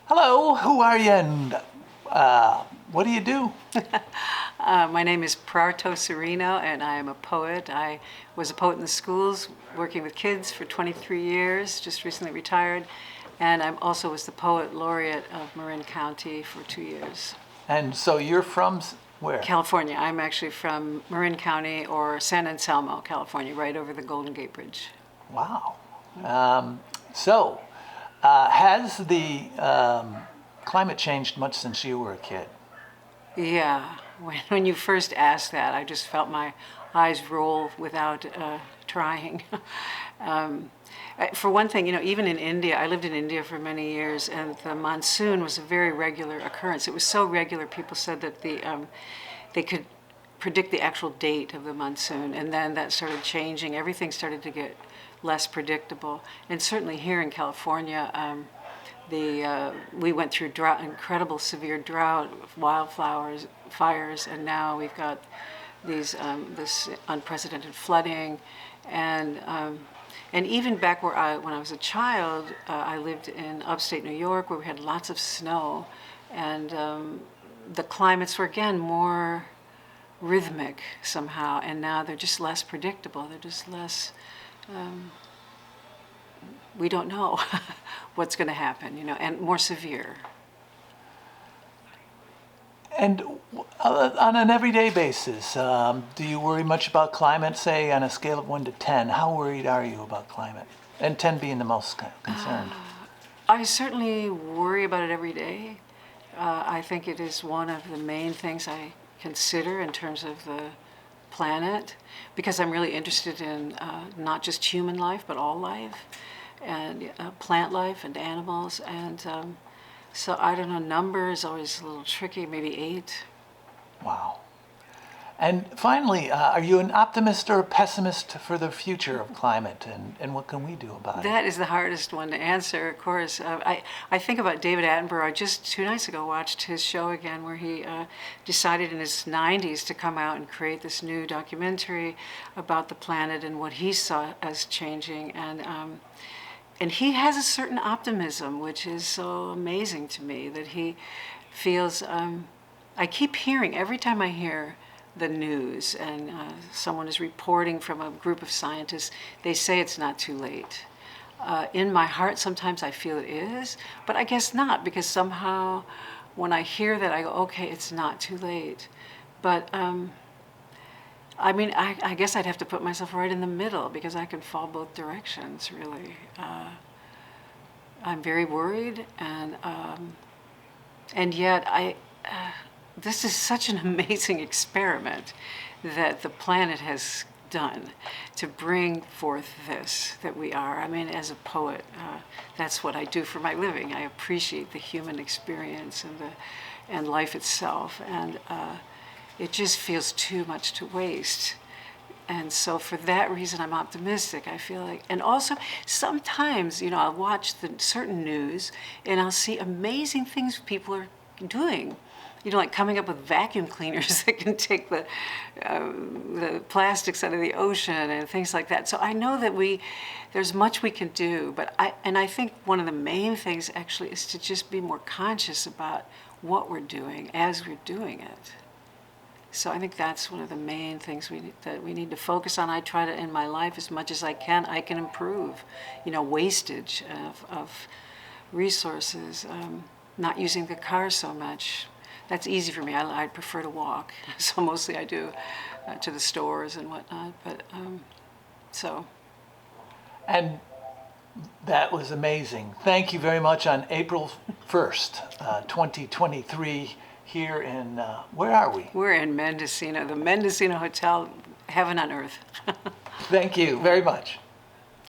Hello, who are you and what do you do? My name is Prartho Sereno, and I am a poet. I was a poet in the schools, working with kids for 23 years, just recently retired. And I also was the poet laureate of Marin County for 2 years. And so you're from where? California. I'm actually from Marin County, or San Anselmo, California, right over the Golden Gate Bridge. Wow. Has the climate changed much since you were a kid? Yeah, when you first asked that, I just felt my eyes roll without trying. For one thing, even in India, I lived in India for many years, and the monsoon was a very regular occurrence. It was so regular, people said that they could predict the actual date of the monsoon, and then that started changing. Everything started to get less predictable. And certainly here in California, we went through incredible severe drought, wildfires, and now we've got this unprecedented flooding, and even back when I was a child, I lived in upstate New York, where we had lots of snow, and the climates were again more rhythmic somehow, and now they're just less predictable. They're just less. We don't know what's going to happen, and more severe. And on an everyday basis, do you worry much about climate, say on a scale of 1 to 10? How worried are you about climate? And 10 being the most concerned. I certainly worry about it every day. I think it is one of the main things I consider in terms of the planet, because I'm really interested in not just human life, but all life, and plant life and animals. And so I don't know, number is always a little tricky, maybe 8. Wow. And finally, are you an optimist or a pessimist for the future of climate, and what can we do about it? That is the hardest one to answer, of course. I think about David Attenborough. I just 2 nights ago watched his show again, where he decided in his 90s to come out and create this new documentary about the planet and what he saw as changing. And he has a certain optimism, which is so amazing to me, that he feels, I keep hearing, every time I hear the news and someone is reporting from a group of scientists, they say it's not too late. In my heart, sometimes I feel it is, but I guess not, because somehow when I hear that, I go, okay, it's not too late. But I mean, I guess I'd have to put myself right in the middle, because I can fall both directions, really. I'm very worried, and yet this is such an amazing experiment that the planet has done to bring forth this, that we are. I mean, as a poet, that's what I do for my living. I appreciate the human experience and life itself, and it just feels too much to waste. And so for that reason, I'm optimistic. I feel like, and also sometimes, I'll watch certain news and I'll see amazing things people are doing. Like coming up with vacuum cleaners that can take the plastics out of the ocean and things like that. So I know that there's much we can do, but I think one of the main things actually is to just be more conscious about what we're doing as we're doing it. So I think that's one of the main things that we need to focus on. I try to, in my life, as much as I can improve, wastage of resources, not using the car so much. That's easy for me. I prefer to walk, so mostly I do to the stores and whatnot. But so. And that was amazing. Thank you very much. On April 1st, 2023, here in, where are we? We're in Mendocino, the Mendocino Hotel, heaven on earth. Thank you very much.